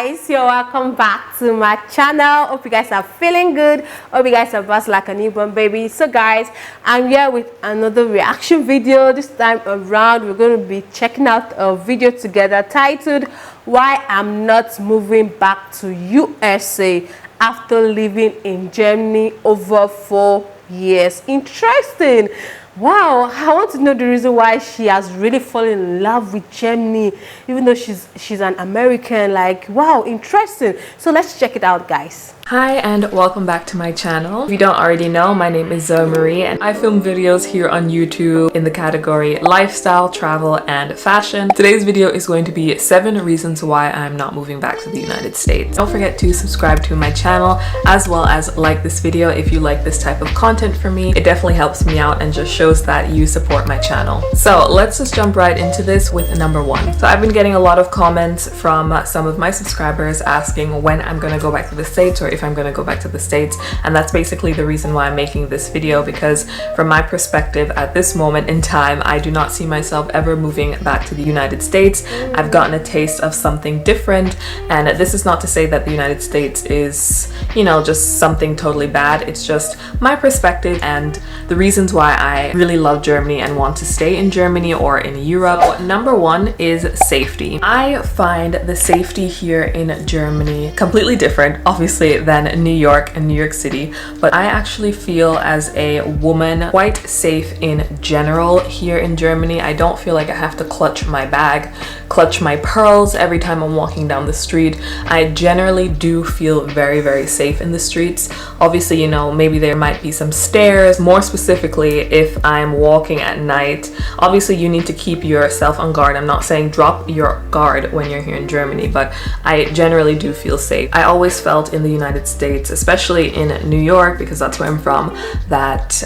guys, you're welcome back to my channel. Hope you guys are feeling good. Hope you guys are buzzed like a newborn baby. So guys, I'm here with another reaction video. This time around we're going to be checking out a video together titled Why I'm Not Moving Back to USA After Living in Germany over 4 years. Interesting. Wow, I want to know the reason why she has really fallen in love with Germany, even though she's an American. Like, wow, interesting. So let's check it out, guys. Hi and welcome back to my channel. If you don't already know, my name is Marie and I film videos here on YouTube in the category lifestyle, travel, and fashion. Today's video is going to be 7 reasons why I'm not moving back to the United States. Don't forget to subscribe to my channel as well as like this video if you like this type of content from me. It definitely helps me out and just shows that you support my channel. So let's just jump right into this with number 1. So I've been getting a lot of comments from some of my subscribers asking when I'm gonna go back to the States or if I'm going to go back to the States, and that's basically the reason why I'm making this video, because from my perspective at this moment in time I do not see myself ever moving back to the United States. I've gotten a taste of something different, and this is not to say that the United States is, you know, just something totally bad. It's just my perspective and the reasons why I really love Germany and want to stay in Germany or in Europe. So, number 1 is safety. I find the safety here in Germany completely different, obviously, than New York and New York City, but I actually feel as a woman quite safe in general here in Germany. I don't feel like I have to clutch my bag, clutch my pearls every time I'm walking down the street. I generally do feel very, very safe in the streets. Obviously, you know, maybe there might be some stairs, more specifically if I'm walking at night. Obviously you need to keep yourself on guard. I'm not saying drop your guard when you're here in Germany, but I generally do feel safe. I always felt in the United States, especially in New York, because that's where I'm from, that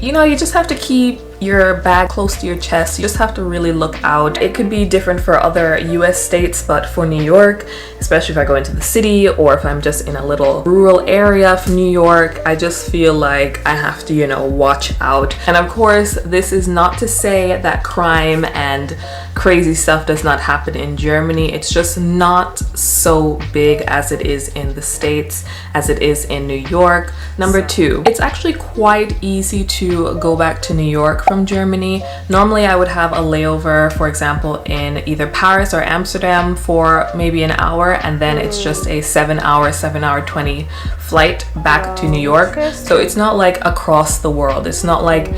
you just have to keep your bag close to your chest. You just have to really look out. It could be different for other US states, but for New York, especially if I go into the city or if I'm just in a little rural area of New York, I just feel like I have to, you know, watch out. And of course, this is not to say that crime and crazy stuff does not happen in Germany. It's just not so big as it is in the States, as it is in New York. Number 2, it's actually quite easy to go back to New York from Germany. Normally I would have a layover, for example, in either Paris or Amsterdam for maybe an hour, and then it's just a 7 hour 20 flight back to New York. So it's not like across the world. It's not like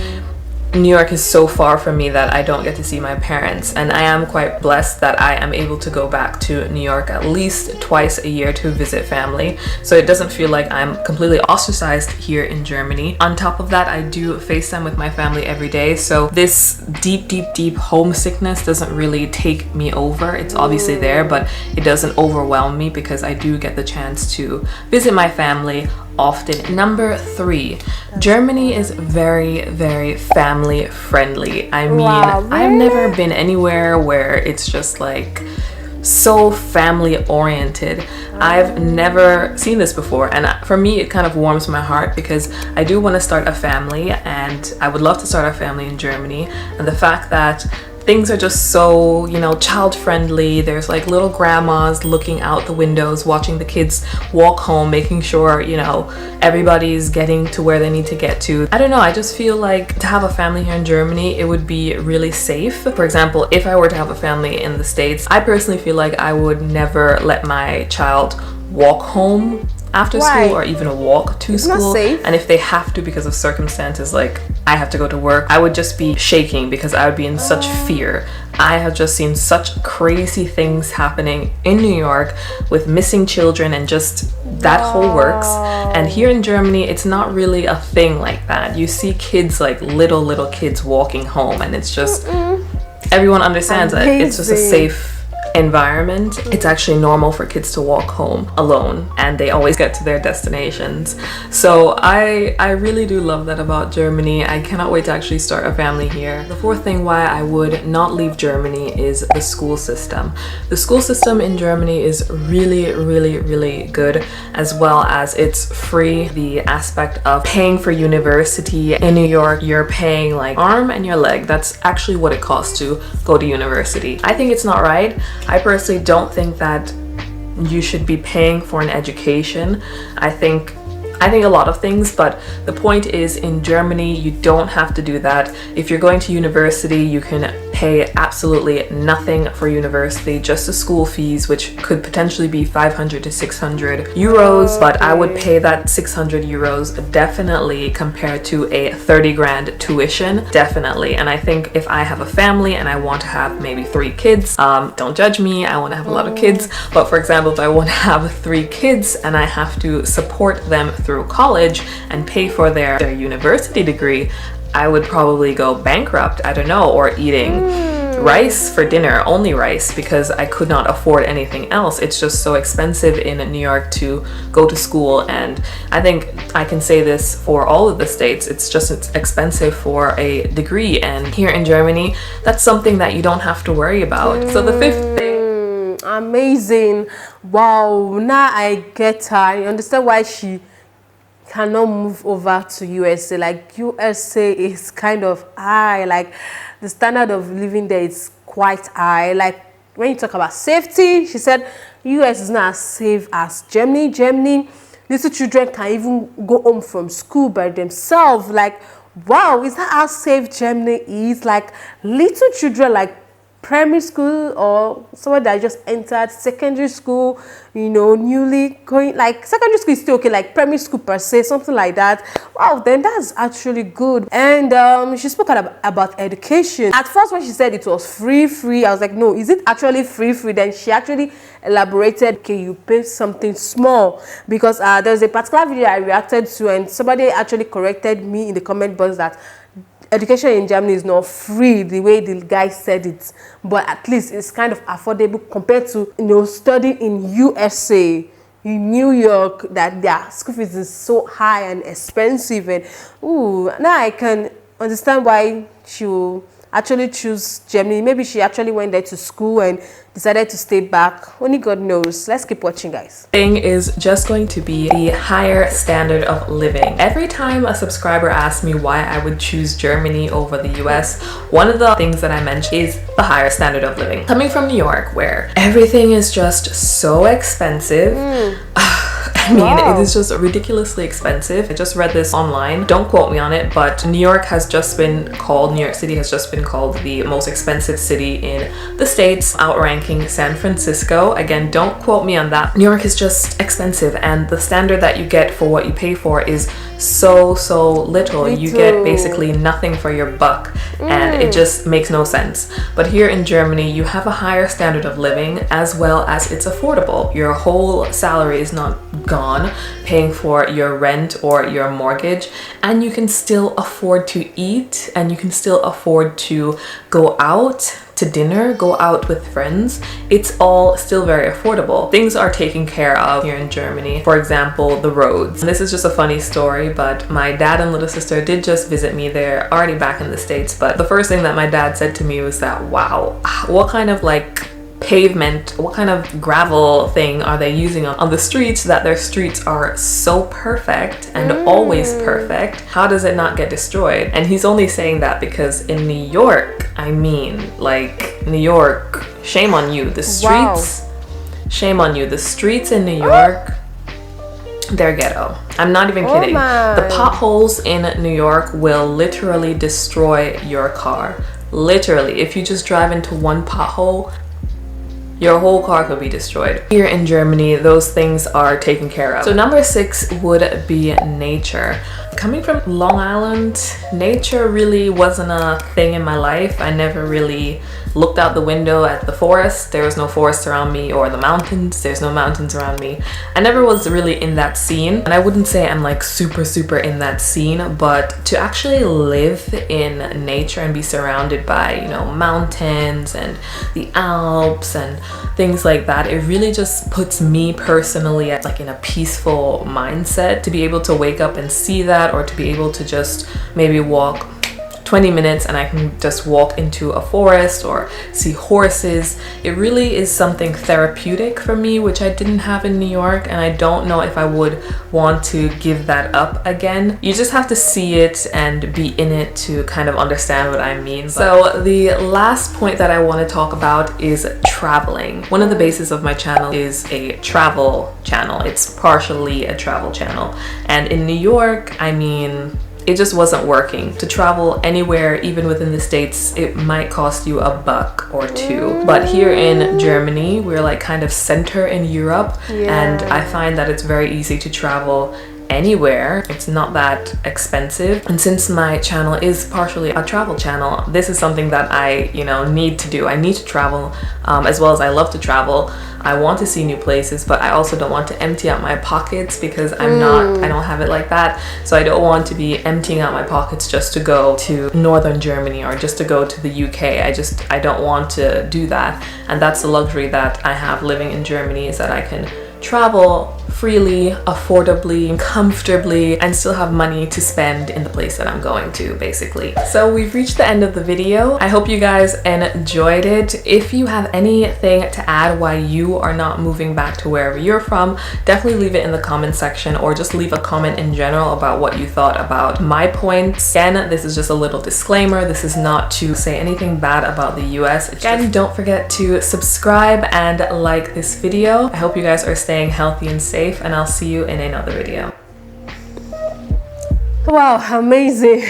New York is so far from me that I don't get to see my parents, and I am quite blessed that I am able to go back to New York at least twice a year to visit family, so it doesn't feel like I'm completely ostracized here in Germany. On top of that, I do FaceTime with my family every day, so this deep homesickness doesn't really take me over. It's obviously there, but it doesn't overwhelm me because I do get the chance to visit my family often. Number 3, Germany is very, very family friendly. I mean, wow, really? I've never been anywhere where it's just like so family oriented. I've never seen this before, and for me it kind of warms my heart because I do want to start a family and I would love to start a family in Germany, and the fact that things are just so, you know, child friendly. There's like little grandmas looking out the windows, watching the kids walk home, making sure, you know, everybody's getting to where they need to get to. I don't know, I just feel like to have a family here in Germany, it would be really safe. For example, if I were to have a family in the States, I personally feel like I would never let my child walk home after school or even walk to school. And if they have to because of circumstances, like I have to go to work, I would just be shaking because I would be in such fear. I have just seen such crazy things happening in New York with missing children and just that whole works. And here in Germany, it's not really a thing like that. You see kids, like little kids walking home, and it's just everyone understands that it's just a safe environment. It's actually normal for kids to walk home alone, and they always get to their destinations. So I really do love that about Germany. I cannot wait to actually start a family here. The 4th thing why I would not leave Germany is the school system. The school system in Germany is really good, as well as it's free. The aspect of paying for university in New York, you're paying like arm and your leg. That's actually what it costs to go to university. I think it's not right. I personally don't think that you should be paying for an education. I think a lot of things, but the point is, in Germany, you don't have to do that. If you're going to university, you can pay absolutely nothing for university, just the school fees, which could potentially be 500 to 600 euros, but I would pay that 600 euros definitely compared to a 30 grand tuition, definitely. And I think if I have a family and I want to have maybe 3 kids, don't judge me, I want to have a lot of kids, but for example, if I want to have 3 kids and I have to support them through college and pay for their university degree, I would probably go bankrupt, I don't know, or eating rice for dinner, only rice, because I could not afford anything else. It's just so expensive in New York to go to school, and I think I can say this for all of the states, it's expensive for a degree, and here in Germany, that's something that you don't have to worry about. So the 5th thing. Amazing. Wow, now I get her. I understand why she cannot move over to USA. Like, USA is kind of high, like the standard of living there is quite high. Like, when you talk about safety, she said US is not as safe as Germany. Little children can even go home from school by themselves. Like, wow, is that how safe Germany is? Like, little children, like primary school or someone that just entered secondary school, you know, newly going, like secondary school is still okay, like primary school per se, something like that. Wow, then that's actually good. And she spoke about education. At first when she said it was free, I was like, no, is it actually free? Then she actually elaborated, okay, you pay something small, because there's a particular video I reacted to and somebody actually corrected me in the comment box that education in Germany is not free the way the guy said it, but at least it's kind of affordable compared to, you know, studying in USA, in New York, that their school fees is so high and expensive. And now I can understand why she will actually choose Germany. Maybe she actually went there to school and decided to stay back. Only God knows. Let's keep watching, guys. Thing is just going to be the higher standard of living. Every time a subscriber asks me why I would choose Germany over the US, one of the things that I mention is the higher standard of living. Coming from New York, where everything is just so expensive, I mean, wow. It is just ridiculously expensive. I just read this online. Don't quote me on it, but New York City has just been called the most expensive city in the States, outranking San Francisco. Again, don't quote me on that. New York is just expensive, and the standard that you get for what you pay for is so little. You get basically nothing for your buck, and it just makes no sense. But here in Germany, you have a higher standard of living, as well as it's affordable. Your whole salary is not gone paying for your rent or your mortgage, and you can still afford to eat, and you can still afford to go out to dinner, go out with friends. It's all still very affordable. Things are taken care of here in Germany. For example, the roads. This is just a funny story, but my dad and little sister did just visit me. They're already back in the States, but the first thing that my dad said to me was that, wow, what kind of like pavement, what kind of gravel thing are they using on the streets, that their streets are so perfect and always perfect? How does it not get destroyed? And he's only saying that because in New York, I mean, like, New York, shame on you. The streets, shame on you. The streets in New York, they're ghetto. I'm not even kidding. The potholes in New York will literally destroy your car. Literally, if you just drive into one pothole, your whole car could be destroyed. Here in Germany, those things are taken care of. So number 6 would be nature. Coming from Long Island, nature really wasn't a thing in my life. I never really looked out the window at the forest. There was no forest around me, or the mountains. There's no mountains around me. I never was really in that scene, and I wouldn't say I'm like super in that scene, but to actually live in nature and be surrounded by, you know, mountains and the Alps and things like that, it really just puts me personally at like in a peaceful mindset to be able to wake up and see that, or to be able to just maybe walk 20 minutes and I can just walk into a forest or see horses. It really is something therapeutic for me, which I didn't have in New York, and I don't know if I would want to give that up again. You just have to see it and be in it to kind of understand what I mean. So the last point that I want to talk about is traveling. One of the bases of my channel is a travel channel. It's partially a travel channel, and in New York, I mean, it just wasn't working. To travel anywhere, even within the States, it might cost you $1 or $2. But here in Germany, we're like kind of center in Europe, and I find that it's very easy to travel anywhere. It's not that expensive, and since my channel is partially a travel channel, this is something that I need to do. I need to travel, as well as I love to travel. I want to see new places, but I also don't want to empty out my pockets because I don't have it like that. So I don't want to be emptying out my pockets just to go to northern Germany or just to go to the UK. I don't want to do that, and that's the luxury that I have living in Germany, is that I can travel freely, affordably, comfortably, and still have money to spend in the place that I'm going to, basically. So we've reached the end of the video. I hope you guys enjoyed it. If you have anything to add why you are not moving back to wherever you're from, definitely leave it in the comment section, or just leave a comment in general about what you thought about my points. Again, this is just a little disclaimer. This is not to say anything bad about the US. Again, don't forget to subscribe and like this video. I hope you guys are staying healthy and safe, and I'll see you in another video. Wow, amazing.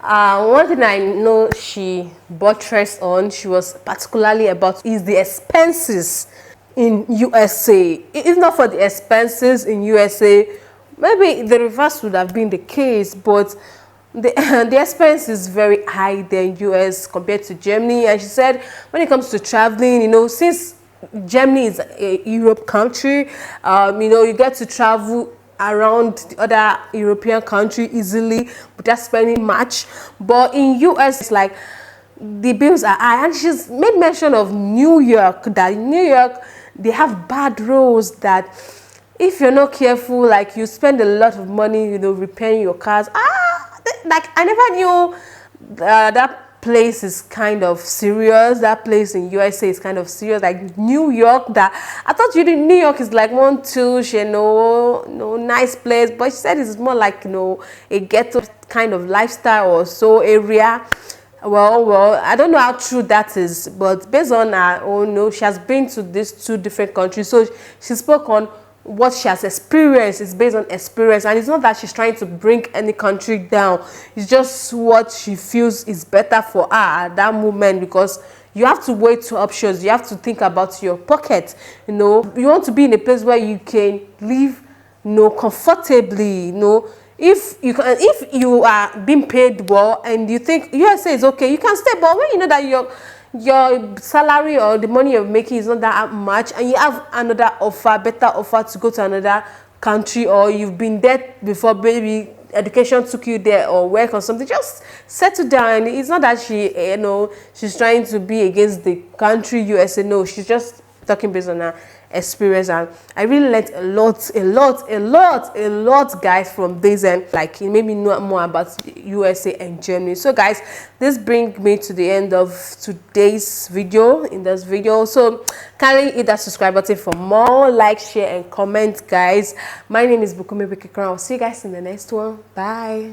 One thing I know she buttressed on, she was particularly about, is the expenses in USA. If not for the expenses in USA, maybe the reverse would have been the case, but the expense is very high there in US compared to Germany. And she said when it comes to traveling, since Germany is a Europe country, you get to travel around the other European country easily without spending much. But in US, it's like the bills are high. And she's made mention of New York, that in New York they have bad roads that if you're not careful, like you spend a lot of money, repairing your cars. Like I never knew that place is kind of serious. That place in USA is kind of serious. Like New York, that I thought New York is like one touche, nice place, but she said it's more like a ghetto kind of lifestyle or so area. Well, I don't know how true that is, but based on her own, she has been to these two different countries, so she spoke on what she has experienced. Is based on experience, and it's not that she's trying to bring any country down. It's just what she feels is better for her at that moment, because you have to weigh two options. You have to think about your pocket. You want to be in a place where you can live comfortably. If you are being paid well and you think USA is okay, you can stay. But when you know that your salary or the money you're making is not that much, and you have another offer, better offer, to go to another country, or you've been there before, maybe education took you there or work or something, just settle down. And it's not that she's trying to be against the country USA. No, she's just talking based on her experience, and I really learned a lot, guys, from this, and like it made me know more about USA and Germany. So guys, this brings me to the end of today's video. So kindly hit that subscribe button for more, like, share and comment, guys. My name is Bukunmi Bekekran. I'll see you guys in the next one. Bye.